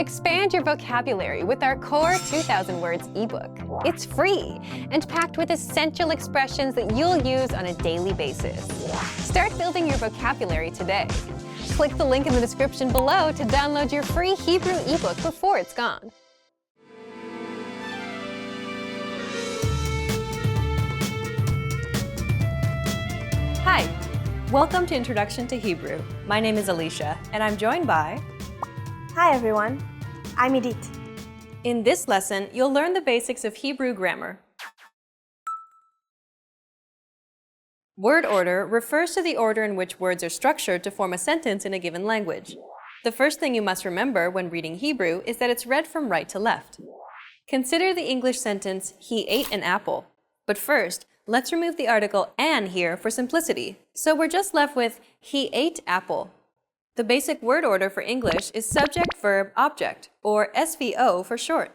expand your vocabulary with our Core 2000 Words ebook. It's free and packed with essential expressions that you'll use on a daily basis. Start building your vocabulary today. Click the link in the description below to download your free Hebrew ebook before it's gone. Hi, welcome to Introduction to Hebrew. My name is Alicia, and I'm joined by... Hi everyone, I'm Edith. In this lesson, you'll learn the basics of Hebrew grammar. Word order refers to the order in which words are structured to form a sentence in a given language. The first thing you must remember when reading Hebrew is that it's read from right to left. Consider the English sentence, he ate an apple. But first, let's remove the article an here for simplicity. So we're just left with he ate apple. The basic word order for English is subject, verb, object, or SVO for short.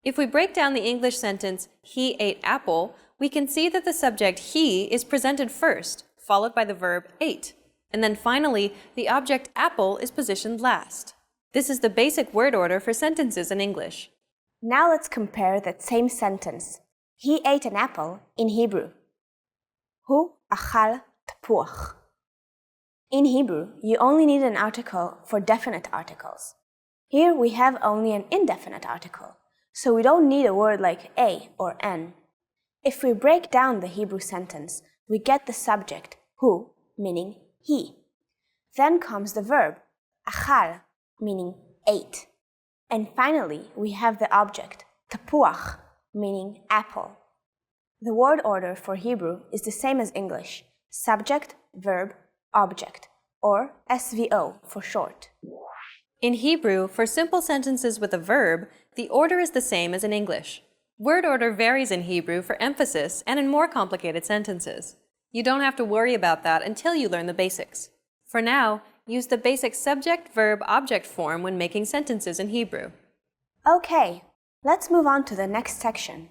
If we break down the English sentence, he ate apple, we can see that the subject he is presented first, followed by the verb ate. And then finally, the object apple is positioned last. This is the basic word order for sentences in English. Now let's compare that same sentence. He ate an apple in Hebrew. Hu achal tapuach. In Hebrew, you only need an article for definite articles. Here we have only an indefinite article, so we don't need a word like a or an. If we break down the Hebrew sentence, we get the subject, hu, meaning he. Then comes the verb, achal, meaning ate. And finally, we have the object, tapuach, meaning apple. The word order for Hebrew is the same as English, subject, verb, object, or SVO for short. In Hebrew, for simple sentences with a verb, the order is the same as in English. Word order varies in Hebrew for emphasis and in more complicated sentences. You don't have to worry about that until you learn the basics. For now, use the basic subject, verb, object form when making sentences in Hebrew. Okay, let's move on to the next section.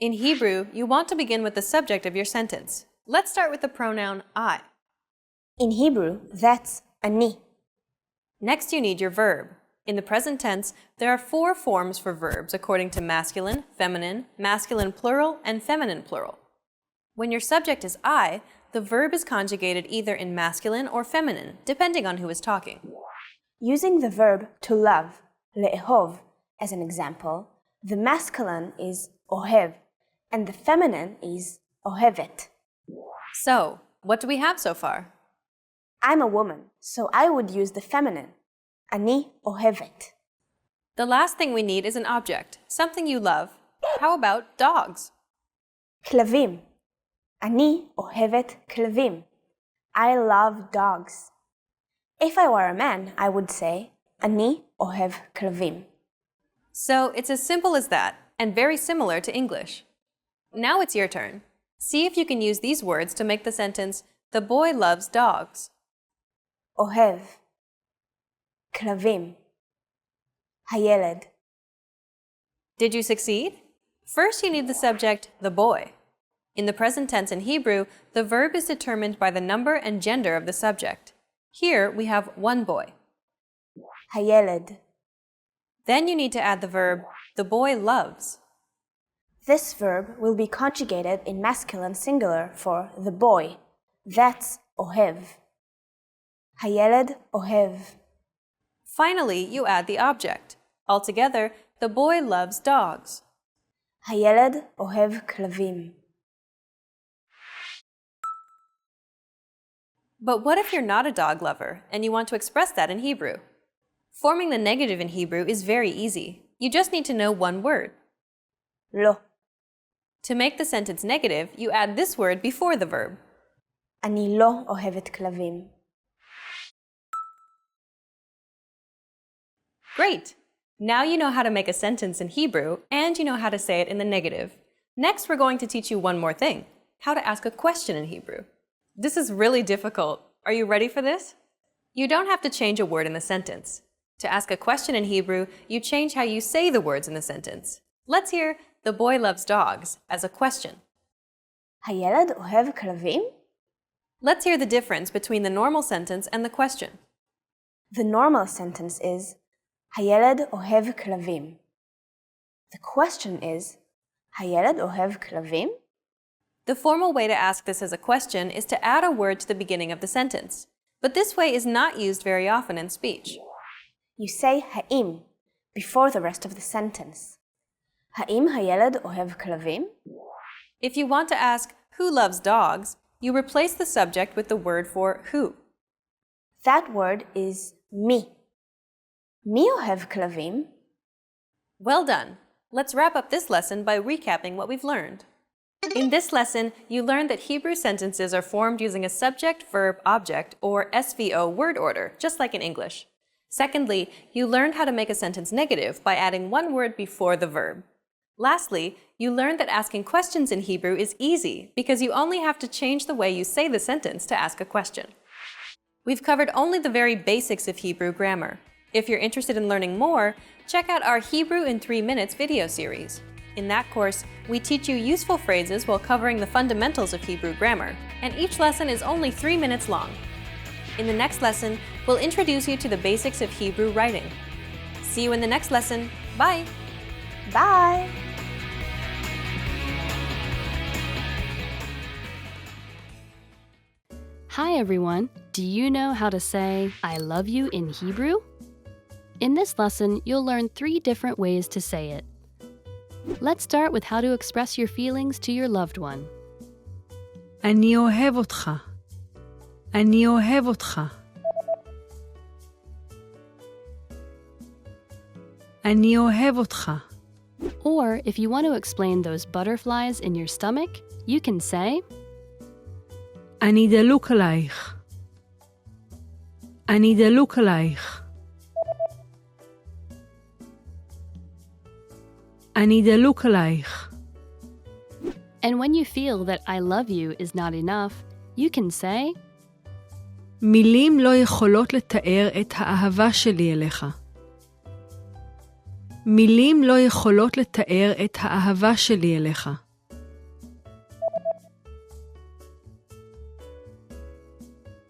In Hebrew, you want to begin with the subject of your sentence. Let's start with the pronoun I. In Hebrew, that's ani. Next, you need your verb. In the present tense, there are 4 forms for verbs according to masculine plural, and feminine plural. When your subject is I, the verb is conjugated either in masculine or feminine, depending on who is talking. Using the verb to love, le'ehov, as an example, the masculine is ohev, and the feminine is ohevet. So, what do we have so far? I'm a woman, so I would use the feminine, ani ohevet. The last thing we need is an object, something you love. How about dogs? Klavim, ani ohevet klavim. I love dogs. If I were a man, I would say, ani ohev klavim. So, it's as simple as that, and very similar to English. Now it's your turn. See if you can use these words to make the sentence, the boy loves dogs. Ohev, klavim, hayeled. Did you succeed? First, you need the subject, the boy. In the present tense in Hebrew, the verb is determined by the number and gender of the subject. Here, we have one boy. Hayeled. Then you need to add the verb, the boy loves. This verb will be conjugated in masculine singular for the boy. That's ohev. Hayeled ohev. Finally, you add the object. Altogether, the boy loves dogs. Hayeled ohev klavim. But what if you're not a dog lover and you want to express that in Hebrew? Forming the negative in Hebrew is very easy. You just need to know one word. Lo. To make the sentence negative, you add this word before the verb. Ani lo ohevet klavim. Great! Now you know how to make a sentence in Hebrew and you know how to say it in the negative. Next, we're going to teach you one more thing, how to ask a question in Hebrew. This is really difficult. Are you ready for this? You don't have to change a word in the sentence. To ask a question in Hebrew, you change how you say the words in the sentence. Let's hear the boy loves dogs as a question. הילד אוהב כלבים? Let's hear the difference between the normal sentence and the question. The normal sentence is הילד אוהב כלבים. The question is הילד אוהב כלבים? The formal way to ask this as a question is to add a word to the beginning of the sentence, but this way is not used very often in speech. You say האם before the rest of the sentence. האם הילד אוהב כלבים? If you want to ask who loves dogs, you replace the subject with the word for who. That word is מי. מי אוהב כלבים? Well done! Let's wrap up this lesson by recapping what we've learned. In this lesson, you learned that Hebrew sentences are formed using a subject, verb, object, or SVO word order, just like in English. Secondly, you learned how to make a sentence negative by adding one word before the verb. Lastly, you learned that asking questions in Hebrew is easy because you only have to change the way you say the sentence to ask a question. We've covered only the very basics of Hebrew grammar. If you're interested in learning more, check out our Hebrew in 3 Minutes video series. In that course, we teach you useful phrases while covering the fundamentals of Hebrew grammar, and each lesson is only 3 minutes long. In the next lesson, we'll introduce you to the basics of Hebrew writing. See you in the next lesson. Bye! Bye! Hi everyone! Do you know how to say I love you in Hebrew? In this lesson, you'll learn 3 different ways to say it. Let's start with how to express your feelings to your loved one. אני אוהב אותך. אני אוהב אותך. אני אוהב אותך. Or if you want to explain those butterflies in your stomach, you can say אני דלוק עלייך. אני דלוק עלייך. אני דלוק עלייך. And when you feel that I love you is not enough, you can say מילים לא יכולות לתאר את האהבה שלי אליך. מילים לא יכולות לתאר את האהבה שלי אליך.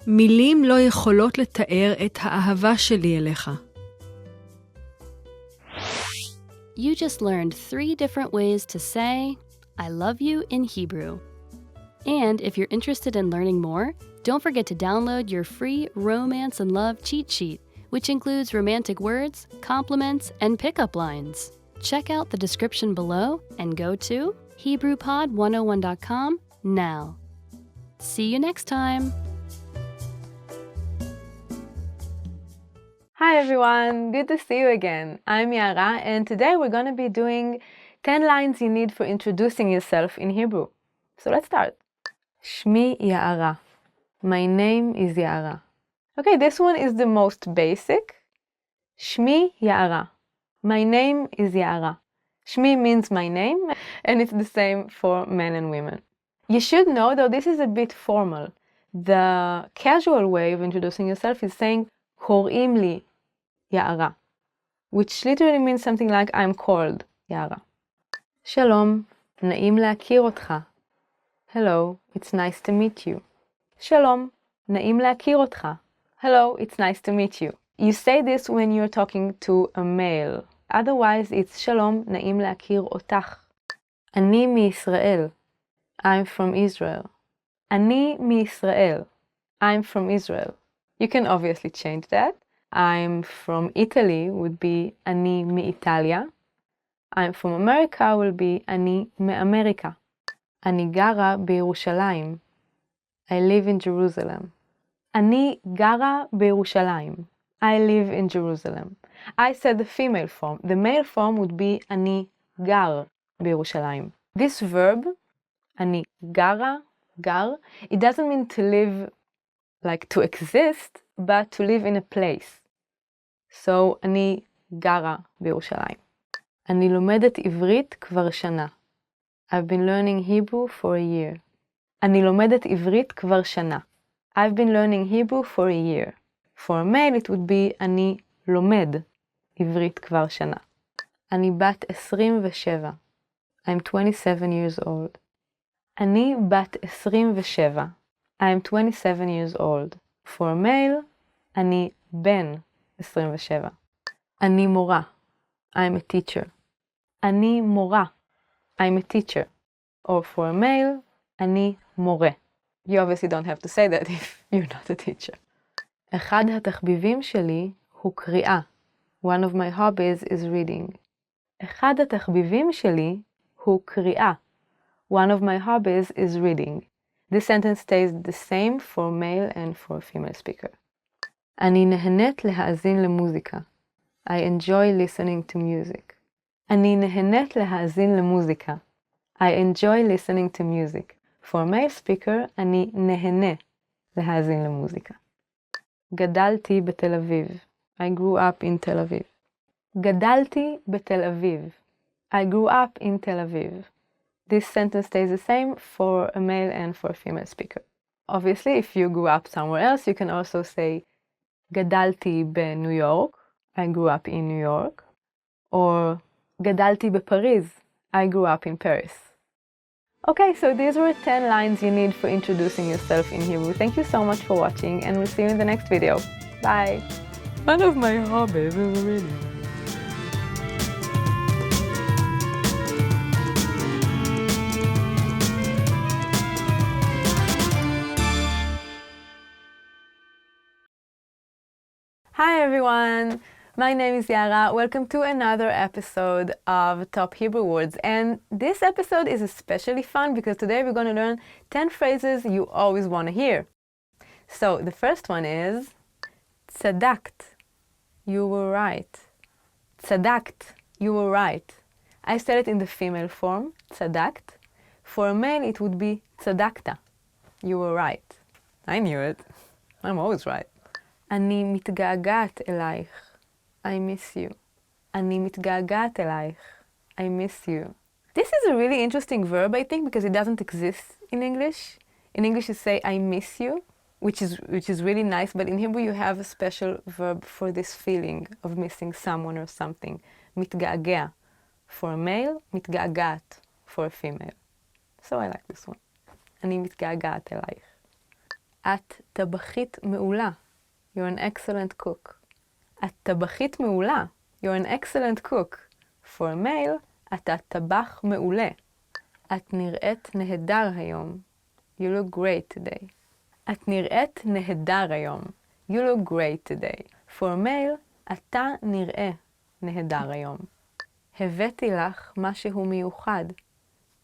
מילים לא יכולות לתאר את האהבה שלי אליך. You just learned 3 different ways to say I love you in Hebrew. And if you're interested in learning more, don't forget to download your free Romance and Love cheat sheet, which includes romantic words, compliments, and pickup lines. Check out the description below and go to HebrewPod101.com now. See you next time! Hi everyone, good to see you again. I'm Yara and today we're going to be doing 10 lines you need for introducing yourself in Hebrew. So let's start. Shmi Yara. My name is Yara. Okay, this one is the most basic. Shmi Yara. My name is Yara. Shmi means my name and it's the same for men and women. You should know though this is a bit formal. The casual way of introducing yourself is saying קוראים לי יערה, which literally means something like I'm called יערה. שלום, נעים להכיר אותך. Hello, it's nice to meet you. שלום, נעים להכיר אותך. Hello, it's nice to meet you. You say this when you're talking to a male. Otherwise, it's שלום, נעים להכיר אותך. אני מישראל. I'm from Israel. אני מישראל. I'm from Israel. You can obviously change that. I'm from Italy would be אני מאיטליה. I'm from America will be אני מאמריקה. אני גרה בירושלים. I live in Jerusalem. אני גרה בירושלים. I live in Jerusalem. I said the female form. The male form would be אני גר בירושלים. This verb, אני גרה, גר, it doesn't mean to live like to exist, but to live in a place. So, אני גרה בירושלים. אני לומדת עברית כבר שנה. I've been learning Hebrew for a year. אני לומדת עברית כבר שנה. I've been learning Hebrew for a year. For a male it would be אני לומד עברית כבר שנה. אני בת 27. I'm 27 years old. אני בת 27. I'm 27 years old. For a male, אני בן 27. אני מורה. I'm a teacher. אני מורה. I'm a teacher. Or for a male, אני מורה. You obviously don't have to say that if you're not a teacher. אחד התחביבים שלי הוא קריאה. One of my hobbies is reading. אחד התחביבים שלי הוא קריאה. One of my hobbies is reading. This sentence stays the same for male and for female speaker. אני נהנית להאזין למוזיקה. I enjoy listening to music. אני נהנית להאזין למוזיקה. I enjoy listening to music. For male speaker, אני נהנה להאזין למוזיקה. גדלתי בתל אביב. I grew up in Tel Aviv. גדלתי בתל אביב. I grew up in Tel Aviv. This sentence stays the same for a male and for a female speaker. Obviously, if you grew up somewhere else, you can also say גדלתי בניו יורק. I grew up in New York. Or גדלתי בפריז. I grew up in Paris. Okay, so these were 10 lines you need for introducing yourself in Hebrew. Thank you so much for watching, and we'll see you in the next video. Bye! One of my hobbies is reading. Hi everyone! My name is Yara. Welcome to another episode of Top Hebrew Words. And this episode is especially fun because today we're going to learn 10 phrases you always want to hear. So the first one is tzadakt. You were right. Tzadakt. You were right. I said it in the female form, tzadakt. For a male it would be tzadakta. You were right. I knew it. I'm always right. אני מתגעגעת אלייך. I miss you. אני מתגעגעת אלייך. I miss you. This is a really interesting verb, I think, because it doesn't exist in English. In English you say I miss you, which is really nice, but in Hebrew you have a special verb for this feeling of missing someone or something. מתגעגע for a male, מתגעגעת for a female. So I like this one. אני מתגעגעת אלייך. את טבחית מעולה. You're an excellent cook. את טבחית מעולה. You're an excellent cook. For a male, אתה טבח מעולה. את נראית נהדר היום. You look great today. את נראית נהדר היום. You look great today. For a male, אתה נראה נהדר היום. הבאתי לך משהו מיוחד.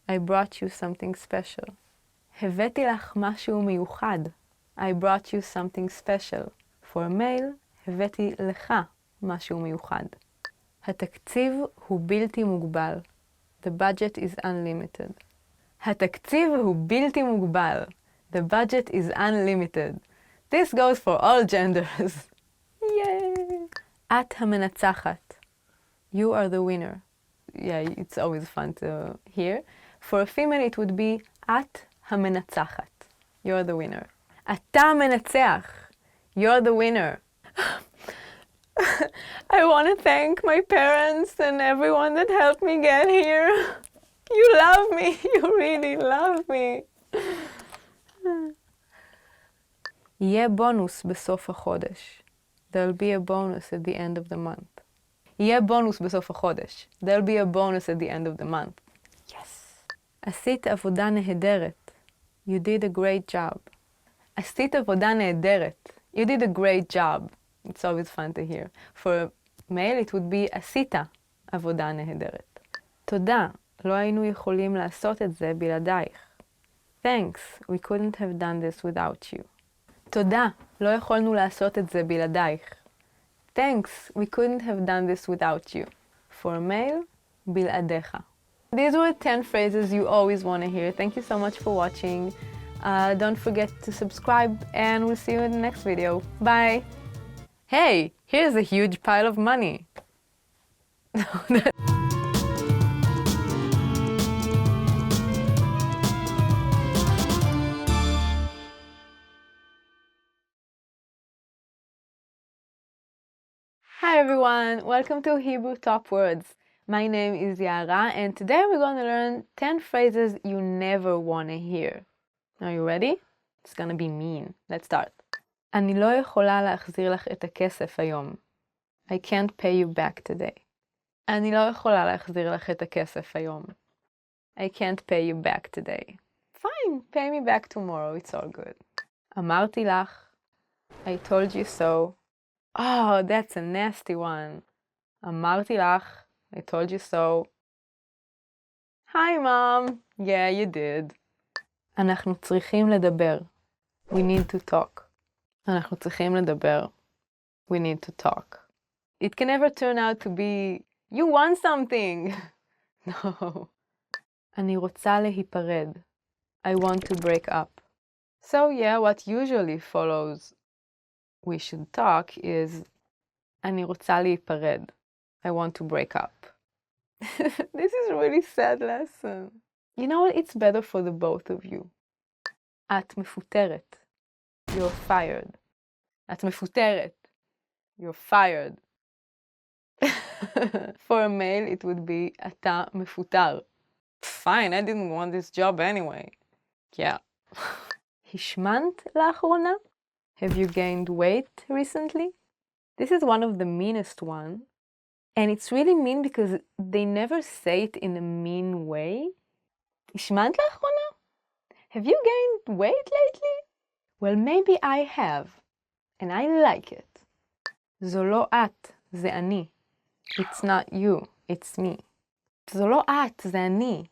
I brought you something special. הבאתי לך משהו מיוחד. I brought you something special. For a male, הבאתי לך משהו מיוחד. התקציב הוא בלתי מוגבל. The budget is unlimited. התקציב הוא בלתי מוגבל. The budget is unlimited. This goes for all genders. Yay! את המנצחת. You are the winner. Yeah, it's always fun to hear. For a female, it would be את המנצחת. You're the winner. אתה מנצח. You're the winner. I want to thank my parents and everyone that helped me get here. You love me. You really love me. יהיה בונוס בסוף החודש. There'll be a bonus at the end of the month. יהיה בונוס בסוף החודש. There'll be a bonus at the end of the month. Yes. עשית עבודה נהדרת. You did a great job. עשית עבודה נהדרת. You did a great job. It's always fun to hear. For a male, it would be עשית עבודה נהדרת. תודה, לא היינו יכולים לעשות את זה בלעדייך. Thanks, we couldn't have done this without you. תודה, לא יכולנו לעשות את זה בלעדייך. Thanks, we couldn't have done this without you. For a male, בלעדיך. These were 10 phrases you always want to hear. Thank you so much for watching. Don't forget to subscribe, and we'll see you in the next video. Bye! Hey, here's a huge pile of money. Hi everyone, welcome to Hebrew Top Words. My name is Yara, and today we're going to learn 10 phrases you never want to hear. Are you ready? It's gonna be mean. Let's start. אני לא יכולה להחזיר לך את הכסף היום. I can't pay you back today. אני לא יכולה להחזיר לך את הכסף היום. I can't pay you back today. Fine, pay me back tomorrow, it's all good. אמרתי לך. I told you so. Oh, that's a nasty one. אמרתי לך. I told you so. Hi, Mom. Yeah, you did. אנחנו צריכים לדבר. We need to talk. אנחנו צריכים לדבר. We need to talk. It can never turn out to be, you want something. No. אני רוצה להיפרד. I want to break up. So yeah, what usually follows we should talk is אני רוצה להיפרד. I want to break up. This is a really sad lesson. You know what? It's better for the both of you. את מפוטרת. You're fired. את מפוטרת. You're fired. For a male, it would be אתה מפוטר. Fine, I didn't want this job anyway. Yeah. השמנת לאחרונה? Have you gained weight recently? This is one of the meanest ones. And it's really mean because they never say it in a mean way. השמנת לאחרונה? Have you gained weight lately? Well, maybe I have. And I like it. זו לא את, זה אני. It's not you, it's me. זו לא את, זה אני.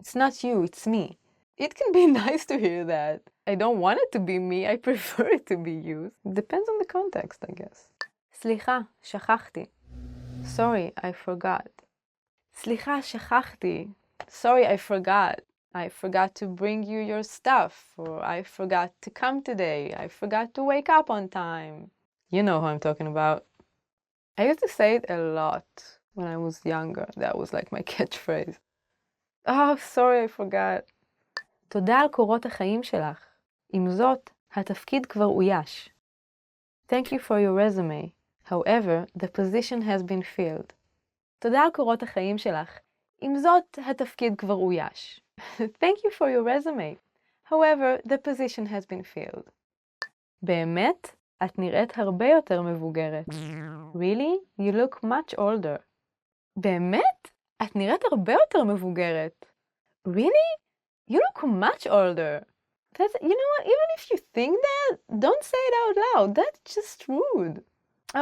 It's not you, it's me. It can be nice to hear that. I don't want it to be me, I prefer it to be you. Depends on the context, I guess. סליחה, שכחתי. Sorry, I forgot. סליחה, שכחתי. Sorry, I forgot. I forgot to bring you your stuff, or I forgot to come today. I forgot to wake up on time. You know who I'm talking about. I used to say it a lot when I was younger. That was like my catchphrase. Oh, sorry, I forgot. תודה על קורות החיים שלך. עם זאת, התפקיד כבר אויש. Thank you for your resume. However, the position has been filled. תודה על קורות החיים שלך. עם זאת, התפקיד כבר אויש. Thank you for your resume. However, the position has been filled. באמת? את נראית הרבה יותר מבוגרת. Really? You look much older. באמת? את נראית הרבה יותר מבוגרת. Really? You look much older. That's, you know what? Even if you think that, don't say it out loud. That's just rude.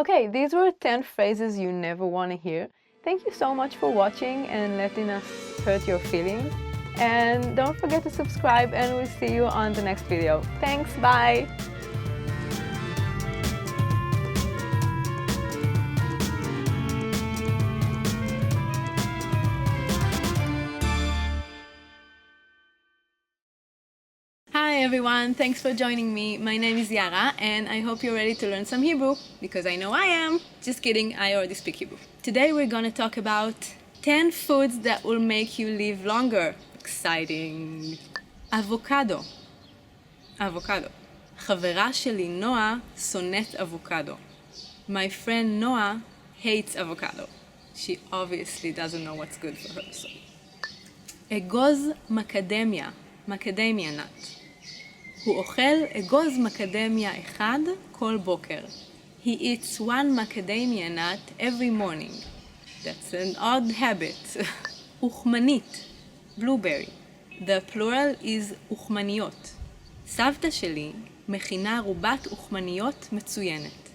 Okay, these were 10 phrases you never want to hear. Thank you so much for watching and letting us hurt your feelings. And don't forget to subscribe, and we'll see you on the next video. Thanks, bye! Hi everyone, thanks for joining me. My name is Yara and I hope you're ready to learn some Hebrew, because I know I am. Just kidding, I already speak Hebrew. Today we're gonna talk about 10 foods that will make you live longer. Exciting. Avocado. Avocado. חברה שלי נועה שונאת אבוקדו. My friend Noah hates avocado. She obviously doesn't know what's good for her. So. אגוז מקדמיה. מקדמיה nut. הוא אוכל אגוז מקדמיה אחד כל בוקר. He eats one macadamia nut every morning. That's an odd habit. אוכמנית. blueberry. The plural is אוכמניות. סבתא שלי מכינה רובת אוכמניות מצוינת.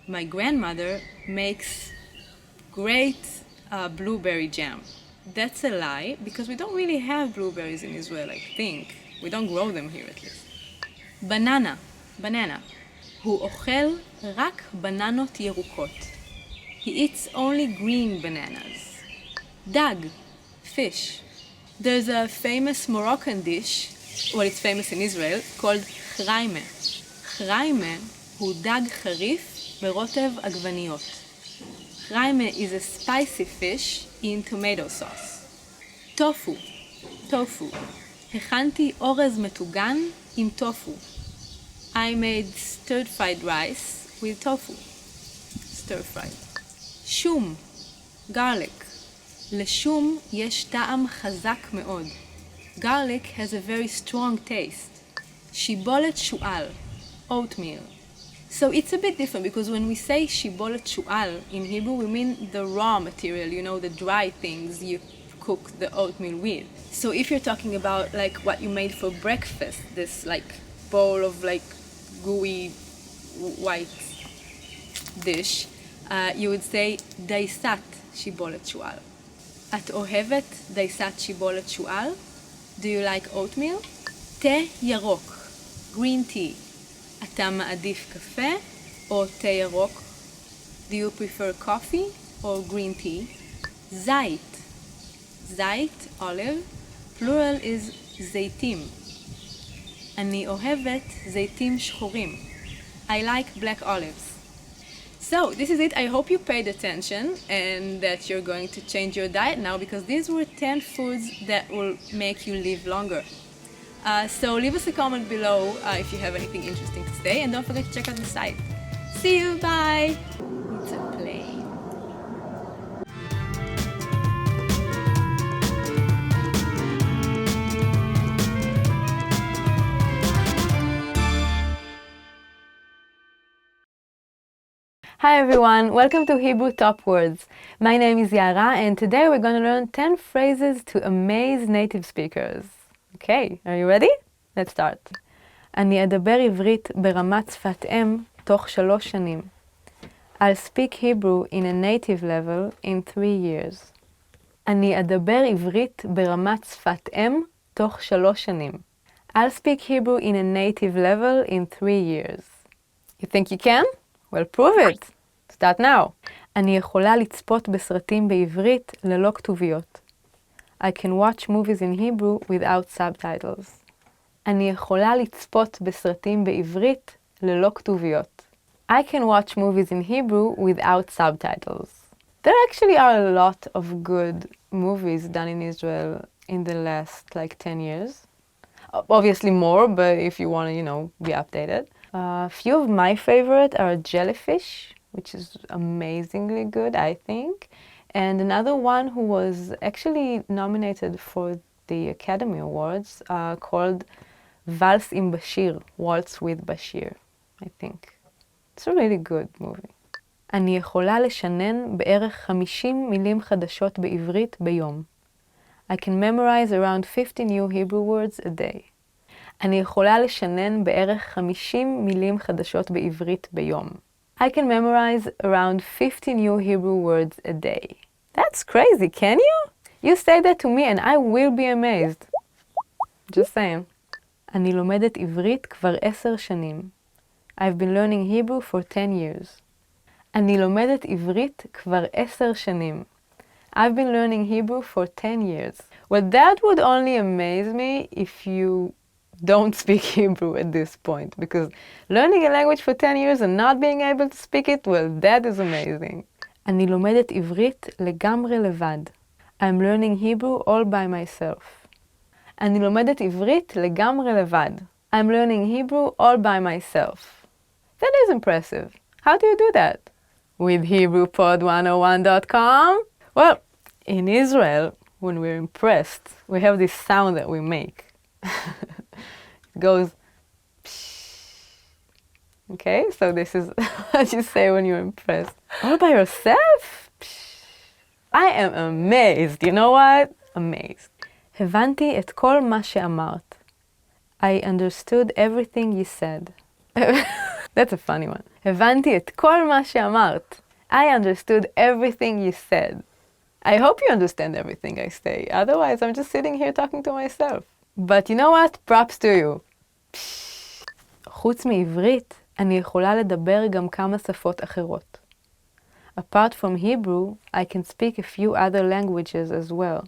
My grandmother makes great blueberry jam. That's a lie, because we don't really have blueberries in Israel, I think. We don't grow them here at least. Banana. Banana. הוא אוכל רק בננות ירוקות. He eats only green bananas. Dag. Fish. There's a famous Moroccan dish, well, it's famous in Israel, called חריימה. חריימה הוא דג חריף ברוטב עגבניות. חריימה is a spicy fish in tomato sauce. טופו. טופו. הכנתי אורז מטוגן עם טופו. I made stir-fried rice with tofu. Stir-fried. שום. garlic. לשום יש טעם חזק מאוד. Garlic has a very strong taste. שיבולת שועל. oatmeal. So it's a bit different because when we say shibolet shu'al in Hebrew, we mean the raw material, you know, the dry things you cook the oatmeal with. So if you're talking about like what you made for breakfast, this like bowl of like gooey white dish, you would say daisat shibolet shu'al. את אוהבת דייסת שיבולת שועל? Do you like oatmeal? תה ירוק, green tea. אתה מעדיף קפה או תה ירוק? Do you prefer coffee or green tea? זית. זית, olive. Plural is זיתים. אני אוהבת זיתים שחורים. I like black olives. So, this is it. I hope you paid attention and that you're going to change your diet now because these were 10 foods that will make you live longer. So leave us a comment below if you have anything interesting to say and don't forget to check out the site. See you, bye! It's a plane. Hi everyone, welcome to Hebrew Top Words. My name is Yara and today we're going to learn 10 phrases to amaze native speakers. Okay, are you ready? Let's start. אני אדבר עברית ברמת שפת אם תוך 3 שנים. I'll speak Hebrew in a native level in 3 years. אני אדבר עברית ברמת שפת אם תוך 3 שנים. I'll speak Hebrew in a native level in 3 years. You think you can? Well, prove it. Start now. אני יכולה לצפות בסרטים בעברית ללא כתוביות. I can watch movies in Hebrew without subtitles. אני יכולה לצפות בסרטים בעברית ללא כתוביות. I can watch movies in Hebrew without subtitles. There actually are a lot of good movies done in Israel in the last like 10 years. Obviously more, but if you want to, you know, be updated. A few of my favorite are Jellyfish, which is amazingly good, I think. And another one who was actually nominated for the Academy Awards called Vals im Bashir, Waltz with Bashir, I think. It's a really good movie. אני יכולה לשנן בערך 50 מילים חדשות בעברית ביום. I can memorize around 50 new Hebrew words a day. אני יכולה לשנן בערך 50 מילים חדשות בעברית ביום. I can memorize around 50 new Hebrew words a day. That's crazy, can you? You say that to me and I will be amazed. Just saying. אני לומדת עברית כבר 10 שנים. I've been learning Hebrew for 10 years. אני לומדת עברית כבר 10 שנים. I've been learning Hebrew for 10 years. Well, that would only amaze me if you don't speak Hebrew at this point, because learning a language for 10 years and not being able to speak it, well, that is amazing. אני לומדת עברית לגמרי לבד. I'm learning Hebrew all by myself. אני לומדת עברית לגמרי לבד. I'm learning Hebrew all by myself. That is impressive. How do you do that? With HebrewPod101.com? Well, in Israel, when we're impressed, we have this sound that we make. It goes, psh. Okay, so this is what you say when you're impressed. All by yourself? Psh. I am amazed. You know what? Amazed. הבנתי את כל מה שאמרת. I understood everything you said. That's a funny one. הבנתי את כל מה שאמרת. I understood everything you said. I hope you understand everything I say. Otherwise, I'm just sitting here talking to myself. But you know what? Props to you. חוץ מעברית, אני יכולה לדבר גם כמה שפות אחרות. Apart from Hebrew, I can speak a few other languages as well.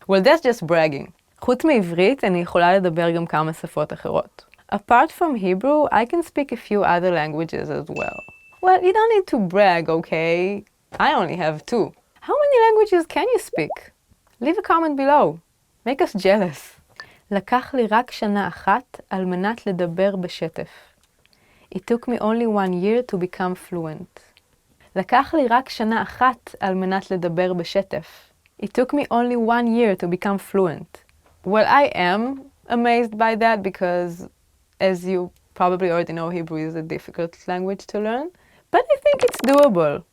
Well, that's just bragging. חוץ מעברית, אני יכולה לדבר גם כמה שפות אחרות. Apart from Hebrew, I can speak a few other languages as well. Well, you don't need to brag, okay? I only have 2. How many languages can you speak? Leave a comment below. Make us jealous. לקח לי רק שנה אחת על מנת לדבר בשטף. It took me only 1 year to become fluent. לקח לי רק שנה אחת על מנת לדבר בשטף. It took me only 1 year to become fluent. Well, I am amazed by that because, as you probably already know Hebrew is a difficult language to learn, but I think it's doable.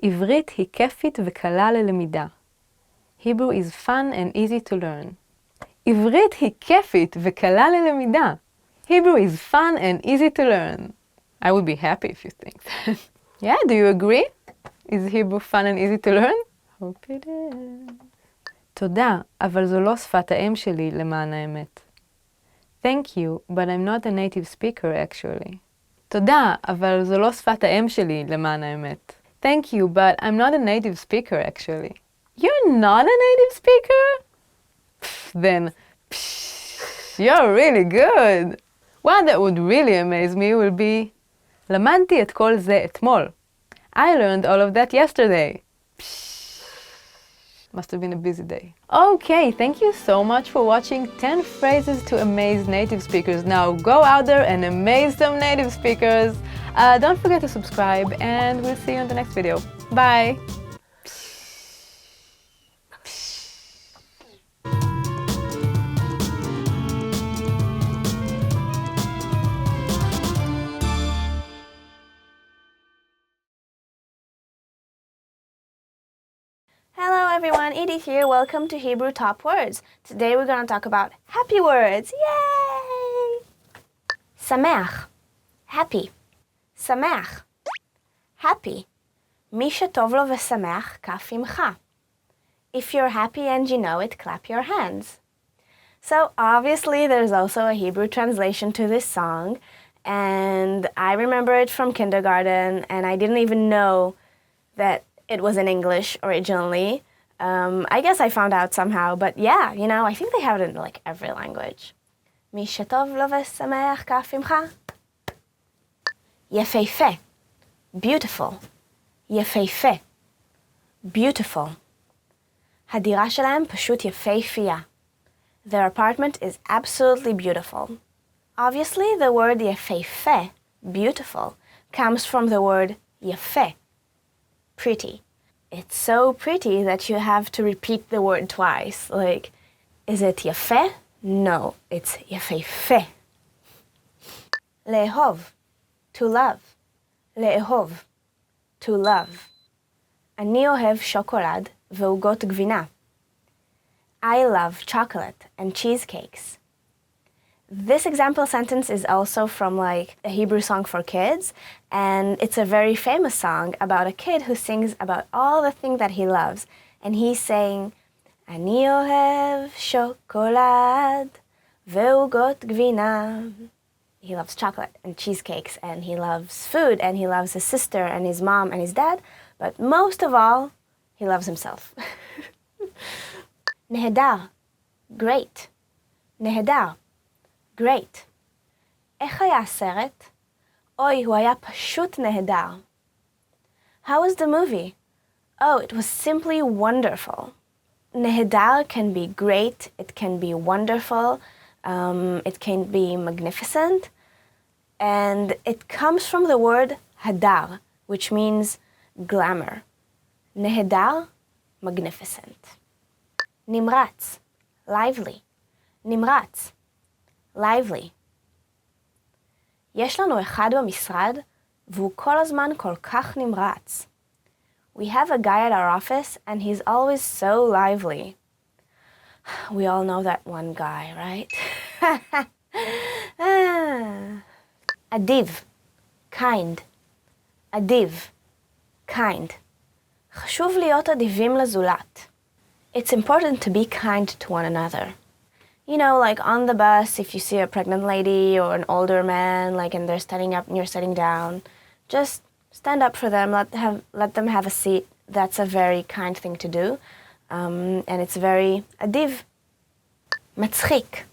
עברית היא כיפית וקלה ללמידה. Hebrew is fun and easy to learn. עברית היא כיפית וקלה ללמידה. Hebrew is fun and easy to learn. I would be happy if you think that. Yeah, do you agree? Is Hebrew fun and easy to learn? Hope it is. תודה, אבל זו לא שפת האם שלי למען האמת. Thank you, but I'm not a native speaker actually. תודה, אבל זו לא שפת האם שלי למען האמת. Thank you, but I'm not a native speaker actually. You're not a native speaker? Then, you're really good. One that would really amaze me will be, למדתי את כל זה אתמול. I learned all of that yesterday. Must have been a busy day. Okay, thank you so much for watching 10 phrases to amaze native speakers. Now go out there and amaze some native speakers. Don't forget to subscribe and we'll see you in the next video. Bye! Hello everyone, Edie here. Welcome to Hebrew Top Words. Today we're going to talk about happy words. Yay! Sameach, happy. Sameach, happy. מי שטוב לו ושמח, כף ימך. If you're happy and you know it, clap your hands. So obviously there's also a Hebrew translation to this song, and I remember it from kindergarten, and I didn't even know that it was in English originally. I guess I found out somehow, but yeah, you know, I think they have it in like every language. מי שטוב לו ושמח, כף ימך. יפהפה, beautiful. יפהפה, beautiful. הדירה שלהם פשוט יפהפייה. Their apartment is absolutely beautiful. Obviously, the word יפהפה, beautiful, comes from the word יפה, pretty. It's so pretty that you have to repeat the word twice. Like, is it יפה? No, it's יפהפה. לאהוב, to love. לאהוב, to love. אני אוהב שוקולד ועוגות גבינה. I love chocolate and cheesecakes. This example sentence is also from like a Hebrew song for kids, and it's a very famous song about a kid who sings about all the things that he loves. And he's saying, אני אוהב שוקולד ועוגות גבינה. He loves chocolate and cheesecakes, and he loves food, and he loves his sister and his mom and his dad, but most of all, he loves himself. נהדר, great. נהדר, great. איך היה הסרט? אוי, הוא היה פשוט נהדר. How was the movie? Oh, it was simply wonderful. נהדר can be great, it can be wonderful, it can be magnificent, and it comes from the word hadar, which means glamour. נהדר, magnificent. נמרץ, lively. נמרץ, lively. יש לנו אחד במשרד, והוא כל הזמן כל כך נמרץ. We have a guy at our office, and he's always so lively. We all know that one guy, right? אדיב, kind. אדיב, kind. חשוב להיות אדיבים לזולת. It's important to be kind to one another. You know, like on the bus, if you see a pregnant lady or an older man, like, and they're standing up and you're sitting down, just stand up for them, let them have a seat. That's a very kind thing to do. And it's very אדיב. מצחיק,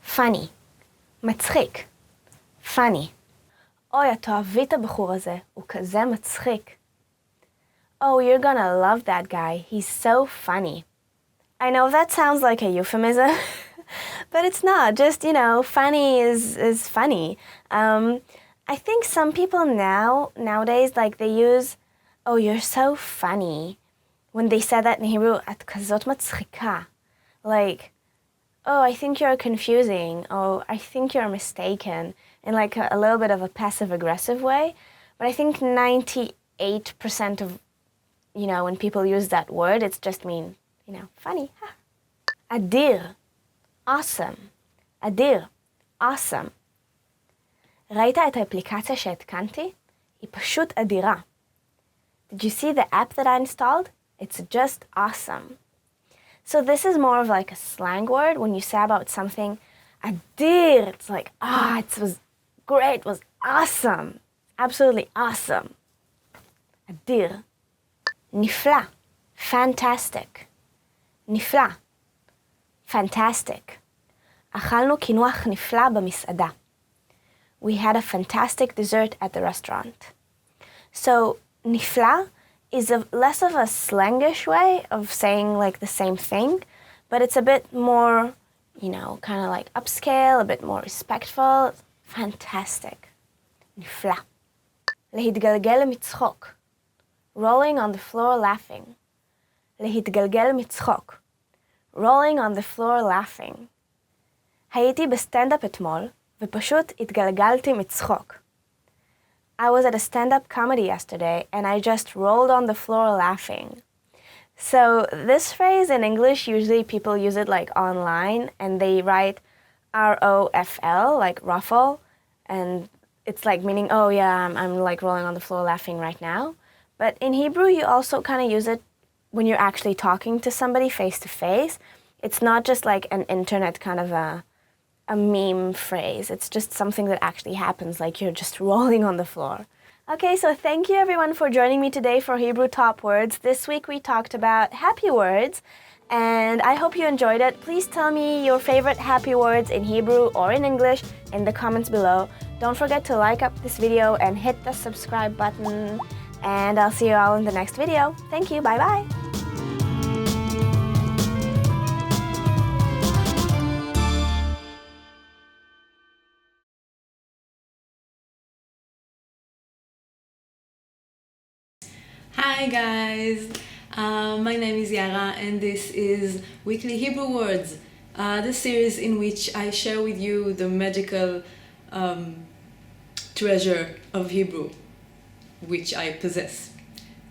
funny. מצחיק, funny. אוי, את תאהבי את הבחור הזה, הוא כזה מצחיק. Oh, you're gonna love that guy. He's so funny. I know that sounds like a euphemism, but it's not. Just, you know, funny is funny. I think some people nowadays, like, they use, oh, you're so funny. When they said that in Hebrew, את כזאת מצחיקה. Like, oh, I think you're confusing. Oh, I think you're mistaken. in like a little bit of a passive-aggressive way. But I think 98% of, when people use that word, it's just mean, funny. אדיר, awesome. אדיר, awesome. ראית את האפליקציה שהתקנתי? היא פשוט אדירה. Did you see the app that I installed? It's just awesome. So this is more of like a slang word when you say about something, adir, it's like, it was great, it was awesome, absolutely awesome. Adir. נפלא, fantastic. נפלא, fantastic. אכלנו קינוח נפלא במסעדה. We had a fantastic dessert at the restaurant. So, נפלא is less of a slangish way of saying like the same thing, but it's a bit more, kind of like upscale, a bit more respectful. Fantastic. נפלא. להתגלגל מצחוק. Rolling on the floor laughing. להתגלגל מצחוק. Rolling on the floor laughing. הייתי בסטנדאפ אתמול, ופשוט התגלגלתי מצחוק. I was at a stand-up comedy yesterday, and I just rolled on the floor laughing. So this phrase in English, usually people use it like online, and they write R-O-F-L, like ruffle, and it's like meaning, oh yeah, I'm like rolling on the floor laughing right now. But in Hebrew, you also kind of use it when you're actually talking to somebody face to face. It's not just like an internet kind of a meme phrase. It's just something that actually happens, like you're just rolling on the floor. Okay, so thank you everyone for joining me today for Hebrew Top Words. This week we talked about happy words, and I hope you enjoyed it. Please tell me your favorite happy words in Hebrew or in English in the comments below. Don't forget to like up this video and hit the subscribe button, and I'll see you all in the next video. Thank you, bye-bye. Hi guys, my name is Yara and this is Weekly Hebrew Words, the series in which I share with you the magical treasure of Hebrew, which I possess.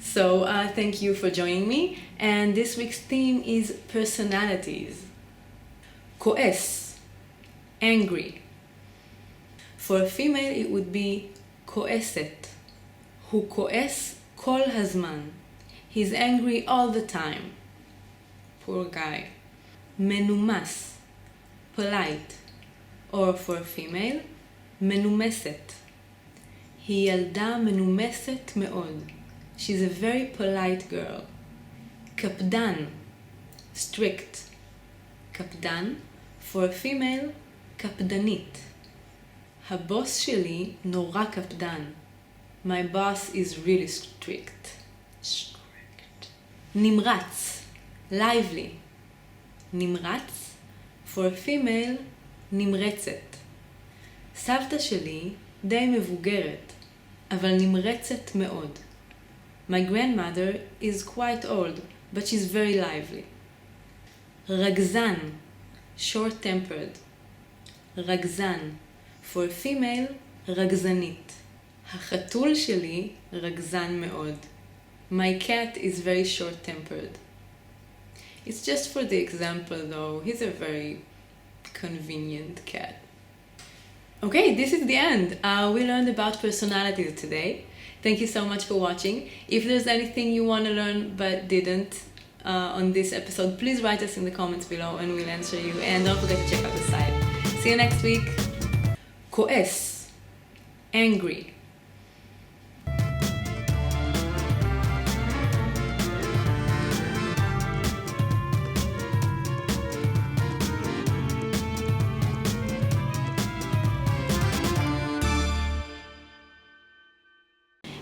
So thank you for joining me, and this week's theme is personalities. כועס, angry. For a female it would be כועסת. הוא כועס כל הזמן. He's angry all the time. Poor guy. מנומס, polite. Or for a female, מנומסת. היא ילדה מנומסת מאוד. She's a very polite girl. קפדן, strict. קפדן, for a female, קפדנית. הבוס שלי נורא קפדן. My boss is really strict. נמרץ, lively. נמרץ, for a female, נמרצת. סבתא שלי די מבוגרת, אבל נמרצת מאוד. My grandmother is quite old, but she's very lively. רגזן, short-tempered. רגזן, for a female, רגזנית. החתול שלי רגזן מאוד. My cat is very short-tempered. It's just for the example though, he's a very convenient cat. Okay, this is the end. We learned about personalities today. Thank you so much for watching. If there's anything you want to learn but didn't on this episode, please write us in the comments below and we'll answer you. And don't forget to check out the site. See you next week. כועס, angry.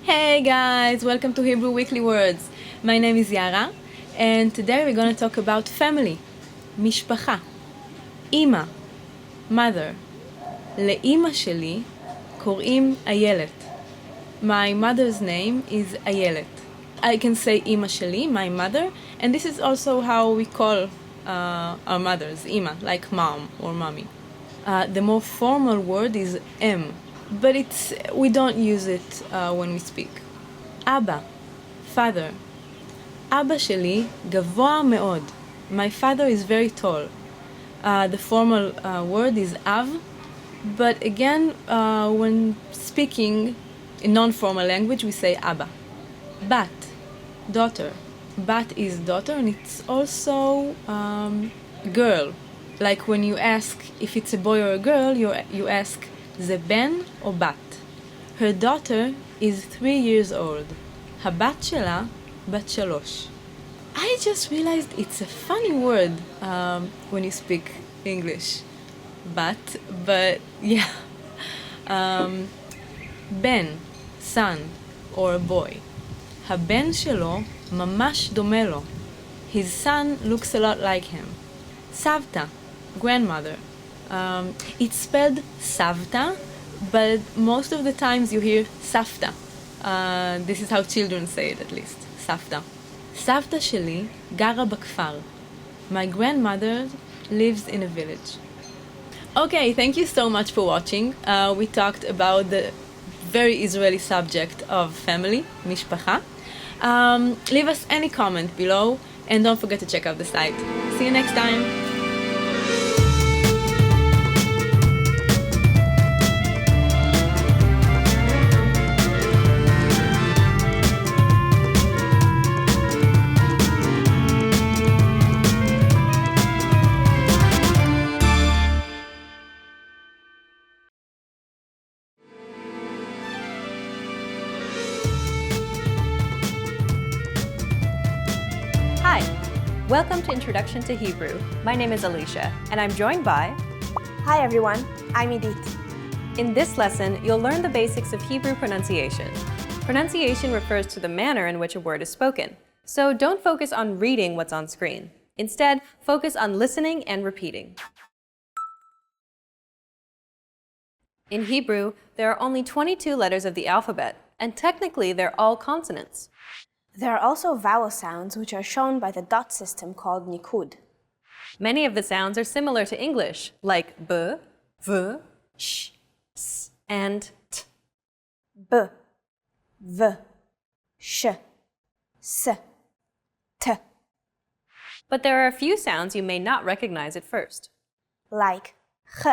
Hey guys, welcome to Hebrew Weekly Words. My name is Yara, and today we're going to talk about family, משפחה, אמא, mother. לאמא שלי קוראים איילת. My mother's name is איילת. I can say אמא שלי, my mother, and this is also how we call our mothers, אמא, like mom or mommy. The more formal word is em, but we don't use it when we speak. Abba, father. Abba sheli gavoa meod. My father is very tall. The formal word is av, but again, when speaking in non-formal language, we say Abba. Bat, daughter. Bat is daughter, and it's also girl. Like when you ask if it's a boy or a girl, you ask ze ben or bat. Her daughter is 3 years old. הבת שלה בת 3. I just realized it's a funny word when you speak English. But yeah. Ben, son, or a boy. הבן שלו ממש דומה לו. His son looks a lot like him. סבתא, grandmother. It's spelled סבתא, but most of the times you hear סבתא. This is how children say it, at least. סבתא. סבתא שלי גרה בכפר. My grandmother lives in a village. Okay, thank you so much for watching. We talked about the very Israeli subject of family, mishpacha. Leave us any comment below, and don't forget to check out the site. See you next time! Hi! Welcome to Introduction to Hebrew. My name is Alicia, and I'm joined by... Hi everyone, I'm Edith. In this lesson, you'll learn the basics of Hebrew pronunciation. Pronunciation refers to the manner in which a word is spoken, so don't focus on reading what's on screen. Instead, focus on listening and repeating. In Hebrew, there are only 22 letters of the alphabet, and technically they're all consonants. There are also vowel sounds which are shown by the dot system called nikud. Many of the sounds are similar to English, like b, v, sh, s, and t. B, v, sh, s, t. But there are a few sounds you may not recognize at first. Like ch,